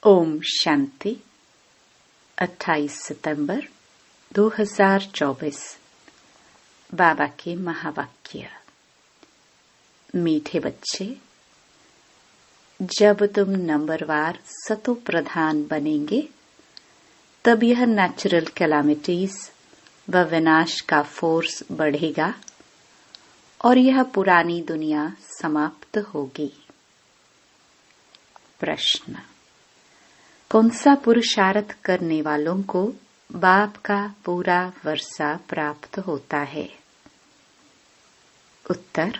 ओम शांति। 28 सितंबर 2024। बाबा के महावाक्य। मीठे बच्चे, जब तुम नंबरवार सतो प्रधान बनेंगे तब यह नेचुरल कैलामिटीज व विनाश का फोर्स बढ़ेगा और यह पुरानी दुनिया समाप्त होगी। प्रश्न: कौन सा पुरुषार्थ करने वालों को बाप का पूरा वर्षा प्राप्त होता है? उत्तर: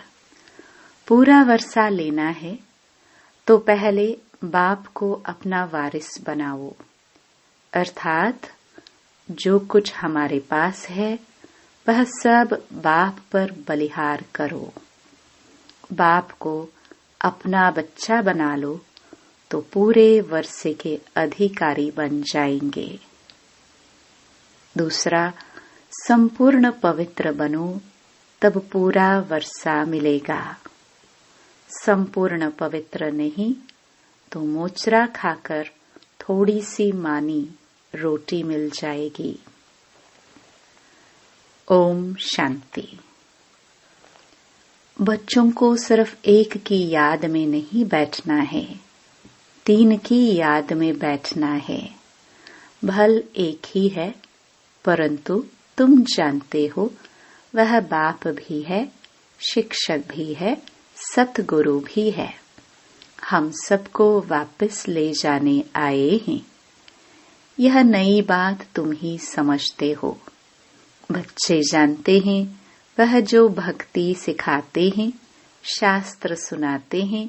पूरा वर्षा लेना है तो पहले बाप को अपना वारिस बनाओ, अर्थात जो कुछ हमारे पास है वह सब बाप पर बलिहार करो। बाप को अपना बच्चा बना लो तो पूरे वर्षे के अधिकारी बन जाएंगे। दूसरा, संपूर्ण पवित्र बनो तब पूरा वर्षा मिलेगा। संपूर्ण पवित्र नहीं तो मोचरा खाकर थोड़ी सी मानी रोटी मिल जाएगी। ओम शांति। बच्चों को सिर्फ एक की याद में नहीं बैठना है, 3 की याद में बैठना है। भल एक ही है, परंतु तुम जानते हो वह बाप भी है, शिक्षक भी है, सतगुरु भी है। हम सबको वापस ले जाने आए हैं। यह नई बात तुम ही समझते हो। बच्चे जानते हैं वह जो भक्ति सिखाते हैं, शास्त्र सुनाते हैं,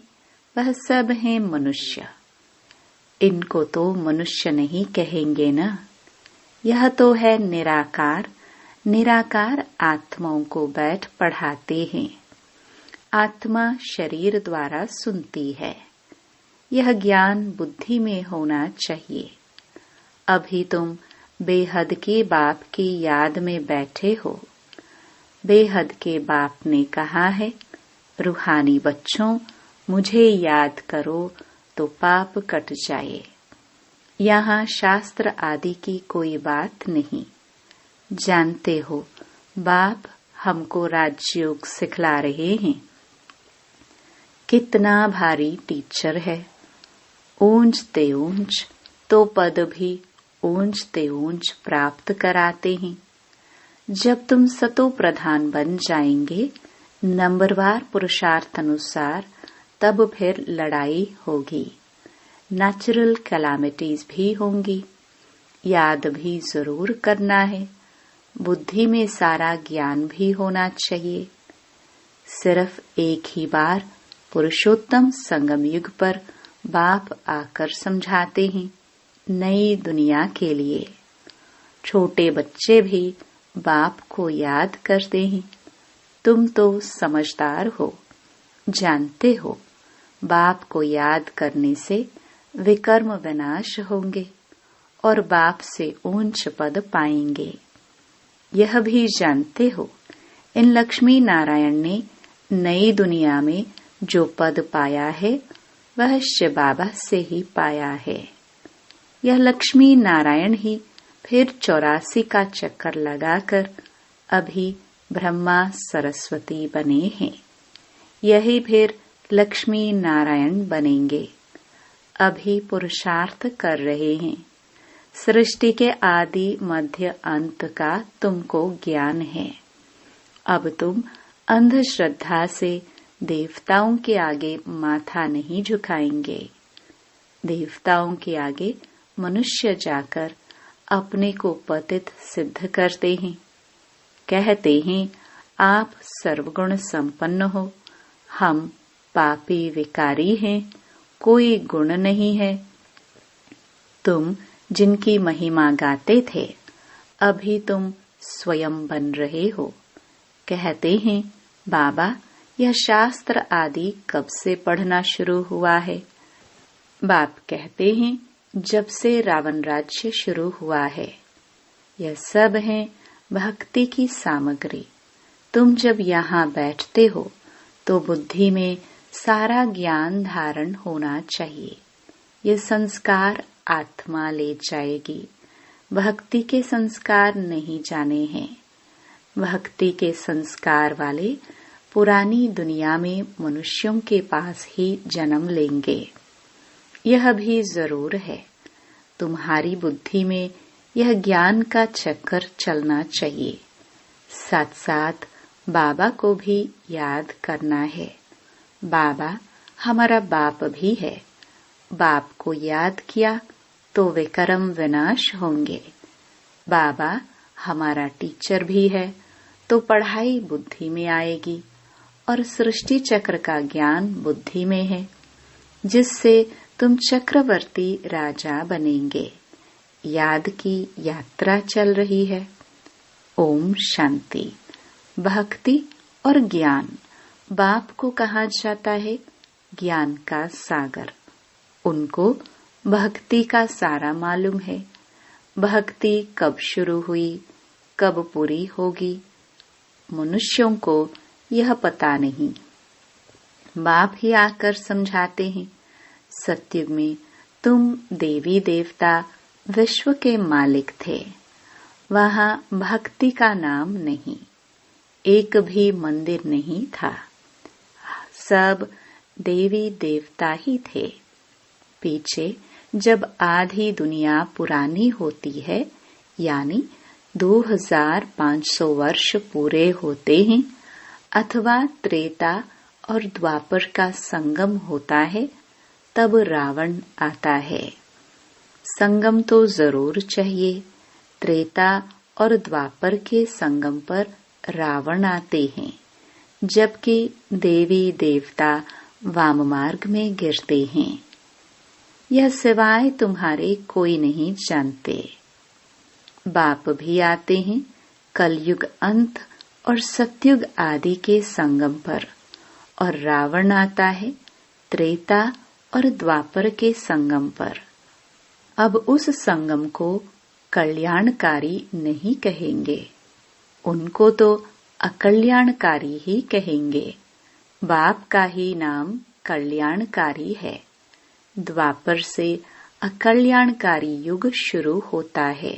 वह सब हैं मनुष्य। इनको तो मनुष्य नहीं कहेंगे ना। यह तो है निराकार। निराकार आत्माओं को बैठ पढ़ाते हैं। आत्मा शरीर द्वारा सुनती है। यह ज्ञान बुद्धि में होना चाहिए। अभी तुम बेहद के बाप की याद में बैठे हो। बेहद के बाप ने कहा है, रूहानी बच्चों, मुझे याद करो तो पाप कट जाए। यहाँ शास्त्र आदि की कोई बात नहीं। जानते हो बाप हमको राजयोग सिखला रहे हैं। कितना भारी टीचर है। ऊंचते ऊंच तो पद भी ऊंचते ऊंच प्राप्त कराते हैं। जब तुम सतो प्रधान बन जाएंगे नंबरवार पुरुषार्थ अनुसार, तब फिर लड़ाई होगी, नेचुरल कैलामिटीज भी होंगी। याद भी जरूर करना है। बुद्धि में सारा ज्ञान भी होना चाहिए। सिर्फ एक ही बार पुरुषोत्तम संगम युग पर बाप आकर समझाते हैं, नई दुनिया के लिए। छोटे बच्चे भी बाप को याद करते हैं। तुम तो समझदार हो, जानते हो बाप को याद करने से विकर्म विनाश होंगे और बाप से ऊंच पद पाएंगे। यह भी जानते हो इन लक्ष्मी नारायण ने नई दुनिया में जो पद पाया है वह शिव बाबा से ही पाया है। यह लक्ष्मी नारायण ही फिर 84 का चक्कर लगाकर अभी ब्रह्मा सरस्वती बने हैं। यही फिर लक्ष्मी नारायण बनेंगे। अभी पुरुषार्थ कर रहे हैं। सृष्टि के आदि मध्य अंत का तुमको ज्ञान है। अब तुम अंधश्रद्धा से देवताओं के आगे माथा नहीं झुकाएंगे। देवताओं के आगे मनुष्य जाकर अपने को पतित सिद्ध करते हैं। कहते हैं आप सर्वगुण संपन्न हो, हम पापी विकारी हैं, कोई गुण नहीं है। तुम जिनकी महिमा गाते थे अभी तुम स्वयं बन रहे हो। कहते हैं बाबा यह शास्त्र आदि कब से पढ़ना शुरू हुआ है? बाप कहते हैं जब से रावण राज्य शुरू हुआ है। यह सब है भक्ति की सामग्री। तुम जब यहाँ बैठते हो तो बुद्धि में सारा ज्ञान धारण होना चाहिए। ये संस्कार आत्मा ले जाएगी। भक्ति के संस्कार नहीं जाने हैं। भक्ति के संस्कार वाले पुरानी दुनिया में मनुष्यों के पास ही जन्म लेंगे। यह भी जरूर है, तुम्हारी बुद्धि में यह ज्ञान का चक्कर चलना चाहिए। साथ साथ बाबा को भी याद करना है। बाबा हमारा बाप भी है। बाप को याद किया तो विकर्म विनाश होंगे। बाबा हमारा टीचर भी है तो पढ़ाई बुद्धि में आएगी और सृष्टि चक्र का ज्ञान बुद्धि में है, जिससे तुम चक्रवर्ती राजा बनेंगे। याद की यात्रा चल रही है। ओम शांति। भक्ति और ज्ञान बाप को कहा जाता है ज्ञान का सागर। उनको भक्ति का सारा मालूम है। भक्ति कब शुरू हुई, कब पूरी होगी, मनुष्यों को यह पता नहीं। बाप ही आकर समझाते हैं, सत्युग में तुम देवी देवता विश्व के मालिक थे। वहाँ भक्ति का नाम नहीं, एक भी मंदिर नहीं था। सब देवी देवता ही थे। पीछे जब आधी दुनिया पुरानी होती है, यानी 2500 वर्ष पूरे होते हैं, अथवा त्रेता और द्वापर का संगम होता है, तब रावण आता है। संगम तो जरूर चाहिए। त्रेता और द्वापर के संगम पर रावण आते हैं, जबकि देवी देवता वाम मार्ग में गिरते हैं। यह सिवाय तुम्हारे कोई नहीं जानते। बाप भी आते हैं कलयुग अंत और सतयुग आदि के संगम पर, और रावण आता है त्रेता और द्वापर के संगम पर। अब उस संगम को कल्याणकारी नहीं कहेंगे, उनको तो अकल्याणकारी ही कहेंगे। बाप का ही नाम कल्याणकारी है। द्वापर से अकल्याणकारी युग शुरू होता है।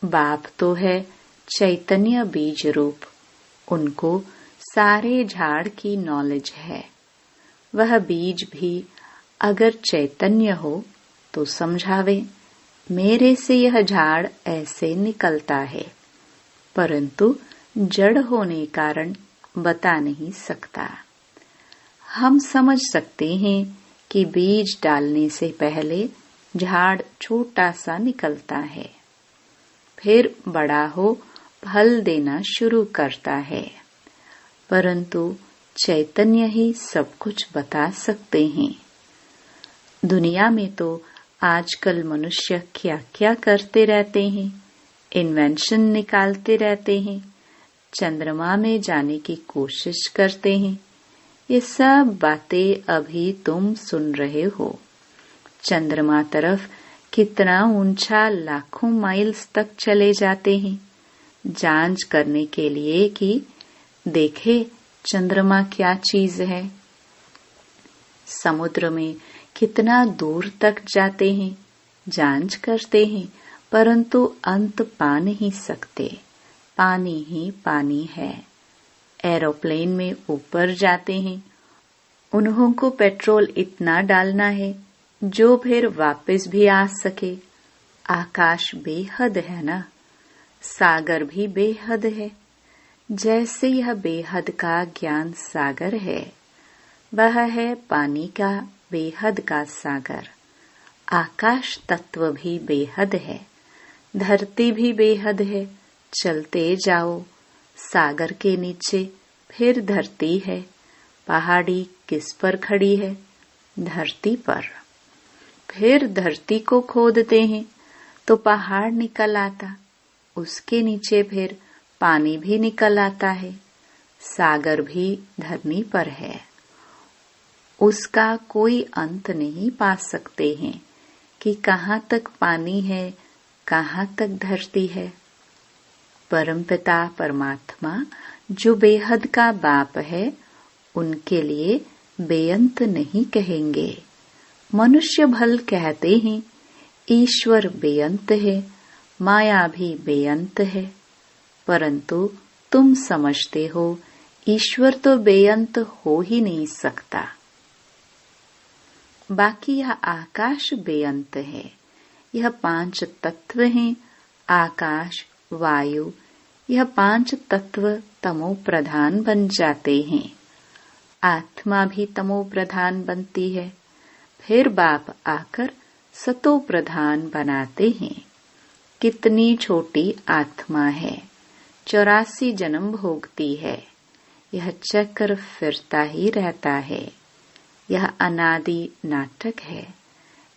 बाप तो है चैतन्य बीज रूप, उनको सारे झाड़ की नॉलेज है। वह बीज भी अगर चैतन्य हो तो समझावे, मेरे से यह झाड़ ऐसे निकलता है, परंतु जड़ होने कारण बता नहीं सकता। हम समझ सकते हैं कि बीज डालने से पहले झाड़ छोटा सा निकलता है, फिर बड़ा हो फल देना शुरू करता है, परंतु चैतन्य ही सब कुछ बता सकते हैं। दुनिया में तो आजकल मनुष्य क्या क्या करते रहते हैं, इन्वेंशन निकालते रहते हैं, चंद्रमा में जाने की कोशिश करते हैं। ये सब बातें अभी तुम सुन रहे हो। चंद्रमा तरफ कितना ऊंचा लाखों माइल्स तक चले जाते हैं, जांच करने के लिए कि देखे चंद्रमा क्या चीज है। समुद्र में कितना दूर तक जाते हैं, जांच करते हैं, परंतु अंत पा नहीं सकते। पानी ही पानी है। एरोप्लेन में ऊपर जाते हैं, उन्हों को पेट्रोल इतना डालना है जो फिर वापस भी आ सके। आकाश बेहद है ना, सागर भी बेहद है। जैसे यह बेहद का ज्ञान सागर है, वह है पानी का बेहद का सागर। आकाश तत्व भी बेहद है, धरती भी बेहद है। चलते जाओ, सागर के नीचे फिर धरती है। पहाड़ी किस पर खड़ी है? धरती पर। फिर धरती को खोदते हैं तो पहाड़ निकल आता, उसके नीचे फिर पानी भी निकल आता है। सागर भी धरनी पर है, उसका कोई अंत नहीं पा सकते हैं कि कहाँ तक पानी है, कहाँ तक धरती है। परमपिता परमात्मा जो बेहद का बाप है, उनके लिए बेअंत नहीं कहेंगे। मनुष्य भल कहते हैं ईश्वर बेअंत है, माया भी बेअंत है, परंतु तुम समझते हो ईश्वर तो बेअंत हो ही नहीं सकता। बाकी यह आकाश बेअंत है। यह 5 तत्व हैं, आकाश, वायु, यह 5 तत्व तमो प्रधान बन जाते हैं। आत्मा भी तमो प्रधान बनती है, फिर बाप आकर सतो प्रधान बनाते हैं। कितनी छोटी आत्मा है, 84 जन्म भोगती है। यह चक्र फिरता ही रहता है। यह अनादि नाटक है,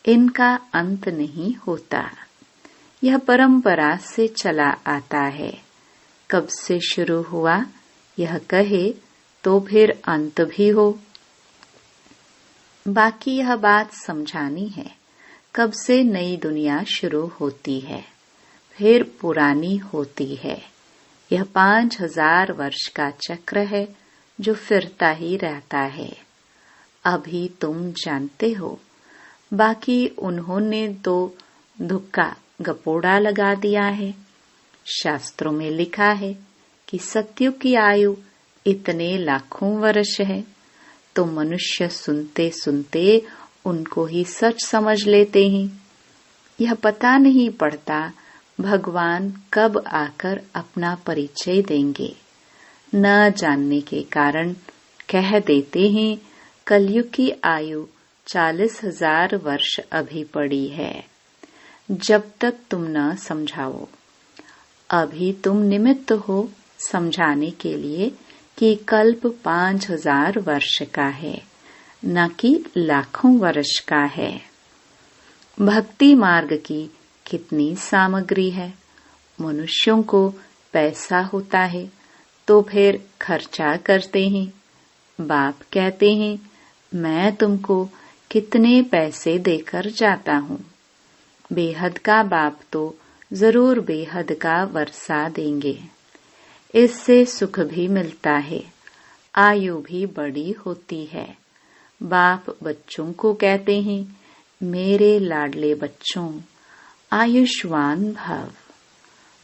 इनका अंत नहीं होता। यह परंपरा से चला आता है। कब से शुरू हुआ यह कहे तो फिर अंत भी हो। बाकी यह बात समझानी है, कब से नई दुनिया शुरू होती है, फिर पुरानी होती है। यह 5000 वर्ष का चक्र है जो फिरता ही रहता है। अभी तुम जानते हो, बाकी उन्होंने तो धुक्का गपोड़ा लगा दिया है। शास्त्रों में लिखा है कि सत्युग की आयु इतने लाखों वर्ष है, तो मनुष्य सुनते सुनते उनको ही सच समझ लेते हैं। यह पता नहीं पड़ता भगवान कब आकर अपना परिचय देंगे। न जानने के कारण कह देते हैं कलयुग की आयु 40,000 वर्ष अभी पड़ी है। जब तक तुम न समझाओ, अभी तुम निमित्त हो समझाने के लिए कि कल्प 5000 वर्ष का है, न कि लाखों वर्ष का है। भक्ति मार्ग की कितनी सामग्री है। मनुष्यों को पैसा होता है तो फिर खर्चा करते हैं। बाप कहते हैं मैं तुमको कितने पैसे देकर जाता हूँ। बेहद का बाप तो जरूर बेहद का वर्षा देंगे। इससे सुख भी मिलता है, आयु भी बड़ी होती है। बाप बच्चों को कहते हैं मेरे लाडले बच्चों, आयुष्मान भव।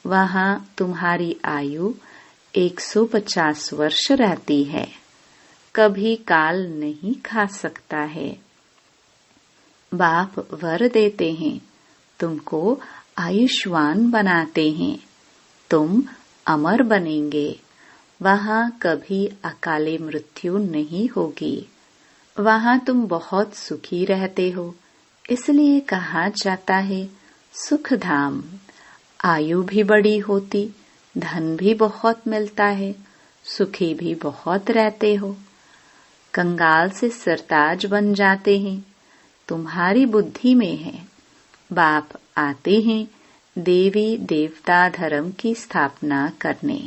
वहाँ तुम्हारी आयु 150 वर्ष रहती है, कभी काल नहीं खा सकता है। बाप वर देते हैं, तुमको आयुष्मान बनाते हैं, तुम अमर बनेंगे। वहाँ कभी अकाले मृत्यु नहीं होगी। वहाँ तुम बहुत सुखी रहते हो, इसलिए कहा जाता है सुख धाम। आयु भी बड़ी होती, धन भी बहुत मिलता है, सुखी भी बहुत रहते हो। कंगाल से सरताज बन जाते हैं, तुम्हारी बुद्धि में है। बाप आते हैं देवी देवता धर्म की स्थापना करने।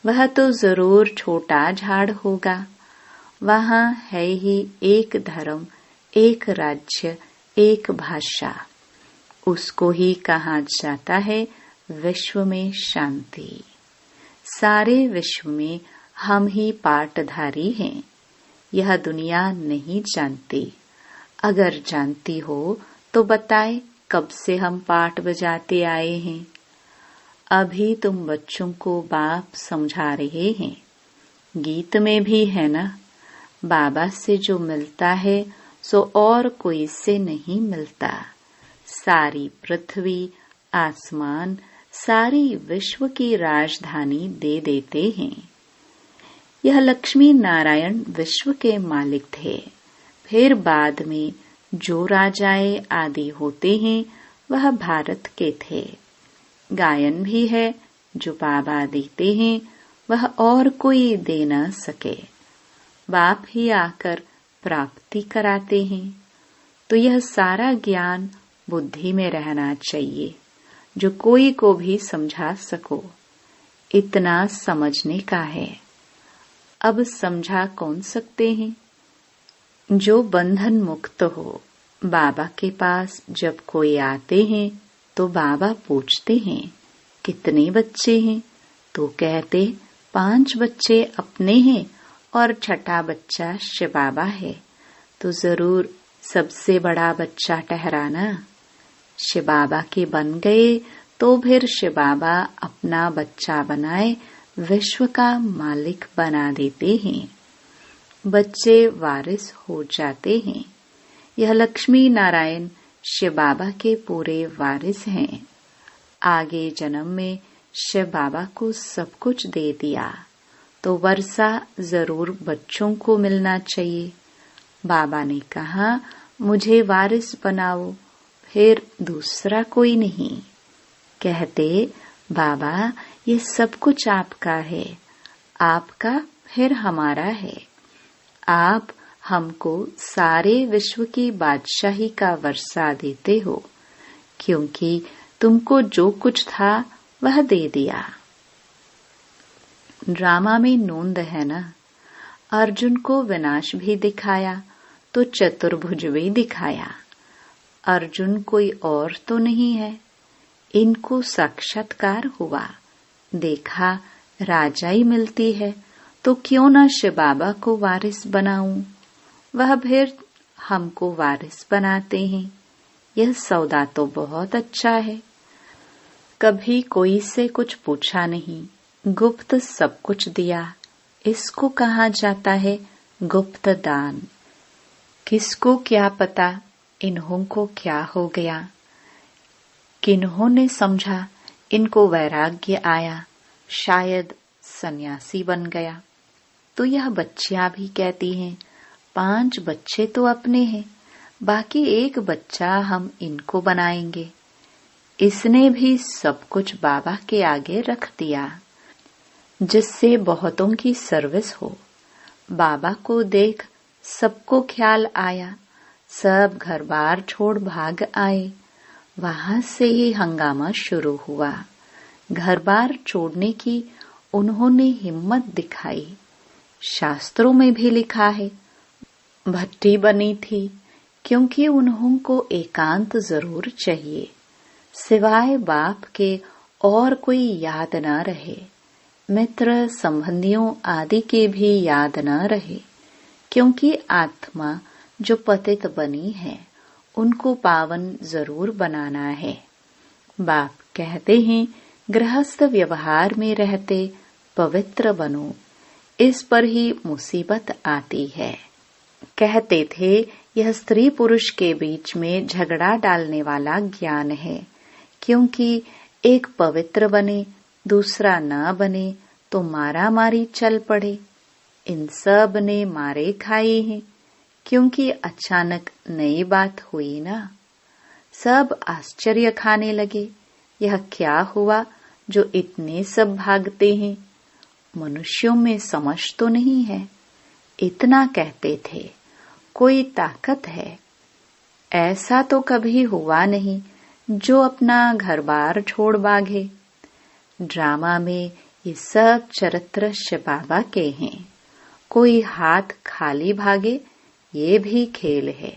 वह तो जरूर छोटा झाड़ होगा। वहाँ है ही एक धर्म, एक राज्य, एक भाषा। उसको ही कहा जाता है विश्व में शांति। सारे विश्व में हम ही पाटधारी हैं। यह दुनिया नहीं जानती। अगर जानती हो तो बताए कब से हम पाट बजाते आए हैं। अभी तुम बच्चों को बाप समझा रहे हैं। गीत में भी है ना, बाबा से जो मिलता है सो और कोई से नहीं मिलता। सारी पृथ्वी, आसमान, सारी विश्व की राजधानी दे देते हैं। यह लक्ष्मी नारायण विश्व के मालिक थे। फिर बाद में जो राजाए आदि होते हैं वह भारत के थे। गायन भी है जो बाबा देते हैं, वह और कोई दे न सके। बाप ही आकर प्राप्ति कराते हैं। तो यह सारा ज्ञान बुद्धि में रहना चाहिए, जो कोई को भी समझा सको। इतना समझने का है। अब समझा कौन सकते हैं? जो बंधन मुक्त हो। बाबा के पास जब कोई आते हैं तो बाबा पूछते हैं कितने बच्चे हैं, तो कहते 5 बच्चे अपने हैं और छठा बच्चा शिव बाबा है। तो जरूर सबसे बड़ा बच्चा ठहराना। शिव बाबा के बन गए तो फिर शिव बाबा अपना बच्चा बनाए विश्व का मालिक बना देते हैं। बच्चे वारिस हो जाते हैं। यह लक्ष्मी नारायण शिव बाबा के पूरे वारिस हैं। आगे जन्म में शिव बाबा को सब कुछ दे दिया तो वर्षा जरूर बच्चों को मिलना चाहिए। बाबा ने कहा मुझे वारिस बनाओ, फिर दूसरा कोई नहीं। कहते बाबा ये सब कुछ आपका है, आपका फिर हमारा है। आप हमको सारे विश्व की बादशाही का वर्षा देते हो, क्योंकि तुमको जो कुछ था वह दे दिया। ड्रामा में नोंद है ना, अर्जुन को विनाश भी दिखाया तो चतुर्भुज भी दिखाया। अर्जुन कोई और तो नहीं है, इनको साक्षात्कार हुआ। देखा राजाई मिलती है तो क्यों न शिव बाबा को वारिस बनाऊं। वह फिर हमको वारिस बनाते हैं। यह सौदा तो बहुत अच्छा है। कभी कोई से कुछ पूछा नहीं, गुप्त सब कुछ दिया। इसको कहा जाता है गुप्त दान। किसको क्या पता इन्हों को क्या हो गया। किन्होंने समझा इनको वैराग्य आया, शायद सन्यासी बन गया। तो यह बच्चियां भी कहती हैं 5 बच्चे तो अपने हैं, बाकी एक बच्चा हम इनको बनाएंगे। इसने भी सब कुछ बाबा के आगे रख दिया, जिससे बहुतों की सर्विस हो। बाबा को देख सबको ख्याल आया, सब घर बार छोड़ भाग आए। वहां से ही हंगामा शुरू हुआ। घर बार छोड़ने की उन्होंने हिम्मत दिखाई। शास्त्रों में भी लिखा है भट्टी बनी थी, क्योंकि उन्हों को एकांत जरूर चाहिए, सिवाय बाप के और कोई याद न रहे, मित्र संबंधियों आदि के भी याद न रहे। क्योंकि आत्मा जो पतित बनी है उनको पावन जरूर बनाना है। बाप कहते हैं गृहस्थ व्यवहार में रहते पवित्र बनो, इस पर ही मुसीबत आती है। कहते थे यह स्त्री पुरुष के बीच में झगड़ा डालने वाला ज्ञान है, क्योंकि एक पवित्र बने दूसरा न बने तो मारा मारी चल पड़े। इन सब ने मारे खाए हैं, क्योंकि अचानक नई बात हुई ना। सब आश्चर्य खाने लगे, यह क्या हुआ जो इतने सब भागते हैं। मनुष्यों में समझ तो नहीं है। इतना कहते थे कोई ताकत है। ऐसा तो कभी हुआ नहीं जो अपना घर बार छोड़ भागे। ड्रामा में ये सब चरित्र शिव बाबा के हैं। कोई हाथ खाली भागे ये भी खेल है।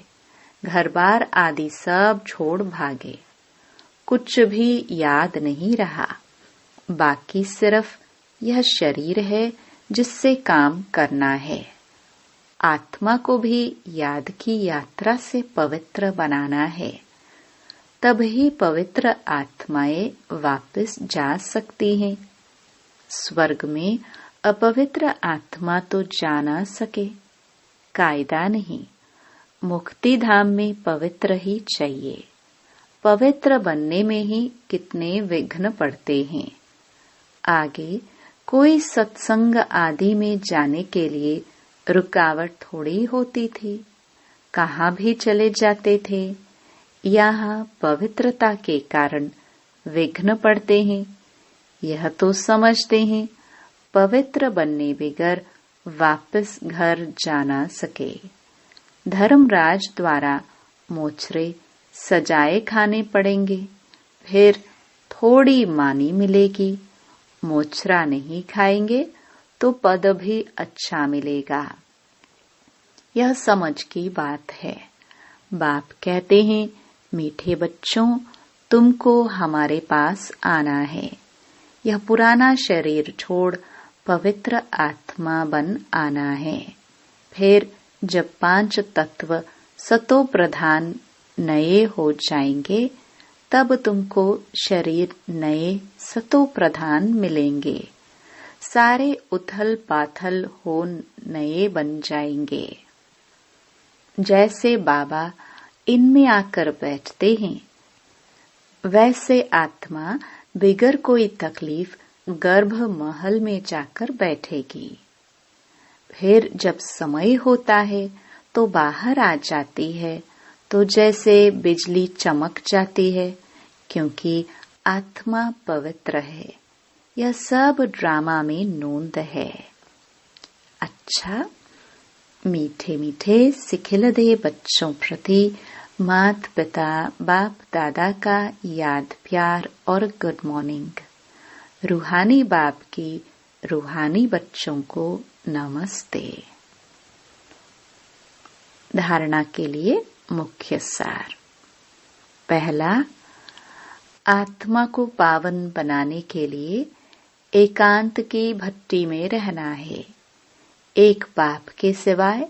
घर बार आदि सब छोड़ भागे, कुछ भी याद नहीं रहा। बाकी सिर्फ यह शरीर है जिससे काम करना है। आत्मा को भी याद की यात्रा से पवित्र बनाना है, तभी पवित्र आत्माएं वापस जा सकती हैं। स्वर्ग में अपवित्र आत्मा तो जा ना सके, कायदा नहीं। मुक्ति धाम में पवित्र ही चाहिए। पवित्र बनने में ही कितने विघ्न पड़ते हैं। आगे कोई सत्संग आदि में जाने के लिए रुकावट थोड़ी होती थी। कहाँ भी चले जाते थे। यहाँ पवित्रता के कारण विघ्न पड़ते हैं। यह तो समझते हैं पवित्र बनने बगैर वापस घर जाना सके। धर्मराज द्वारा मोचरे सजाए खाने पड़ेंगे, फिर थोड़ी मानी मिलेगी। मोचरा नहीं खाएंगे तो पद भी अच्छा मिलेगा। यह समझ की बात है। बाप कहते हैं मीठे बच्चों, तुमको हमारे पास आना है। यह पुराना शरीर छोड़ पवित्र आत्मा बन आना है। फिर जब 5 तत्व सतो प्रधान नए हो जाएंगे, तब तुमको शरीर नए सतो प्रधान मिलेंगे। सारे उथल पाथल हो नए बन जाएंगे। जैसे बाबा इनमें आकर बैठते हैं, वैसे आत्मा बिगर कोई तकलीफ गर्भ महल में जाकर बैठेगी। फिर जब समय होता है तो बाहर आ जाती है, तो जैसे बिजली चमक जाती है, क्योंकि आत्मा पवित्र है। यह सब ड्रामा में नोंद है। अच्छा, मीठे मीठे सिखिलदे बच्चों प्रति मात पिता बाप दादा का याद प्यार और गुड मॉर्निंग। रूहानी बाप की रूहानी बच्चों को नमस्ते। धारणा के लिए मुख्य सार। पहला, आत्मा को पावन बनाने के लिए एकांत की भट्टी में रहना है। एक बाप के सिवाय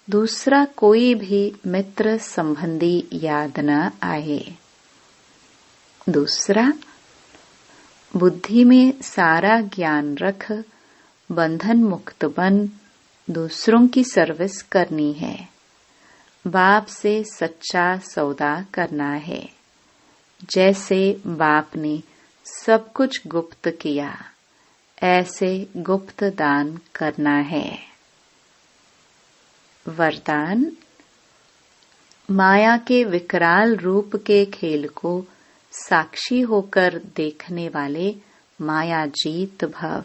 दूसरा कोई भी मित्र संबंधी याद न आए। दूसरा, बुद्धि में सारा ज्ञान रख बंधन मुक्त बन दूसरों की सर्विस करनी है। बाप से सच्चा सौदा करना है। जैसे बाप ने सब कुछ गुप्त किया, ऐसे गुप्त दान करना है। वरदान, माया के विकराल रूप के खेल को साक्षी होकर देखने वाले माया जीत भव।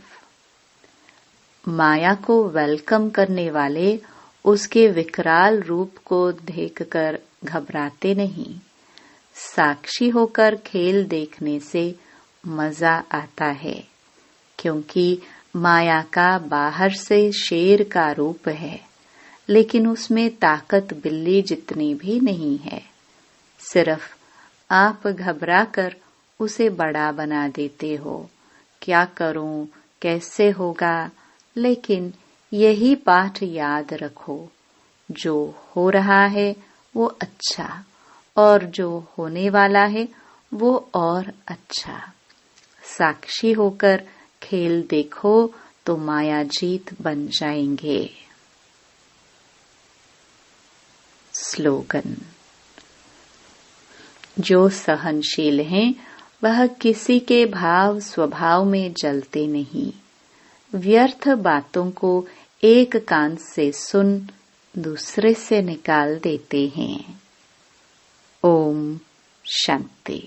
माया को वेलकम करने वाले उसके विकराल रूप को देखकर घबराते नहीं। साक्षी होकर खेल देखने से मजा आता है, क्योंकि माया का बाहर से शेर का रूप है, लेकिन उसमें ताकत बिल्ली जितनी भी नहीं है। सिर्फ आप घबरा कर उसे बड़ा बना देते हो। क्या करूं, कैसे होगा? लेकिन यही पाठ याद रखो, जो हो रहा है वो अच्छा, और जो होने वाला है वो और अच्छा। साक्षी होकर खेल देखो तो माया जीत बन जाएंगे। स्लोगन, जो सहनशील हैं वह किसी के भाव स्वभाव में जलते नहीं। व्यर्थ बातों को एक कान से सुन दूसरे से निकाल देते हैं। ओम शांति।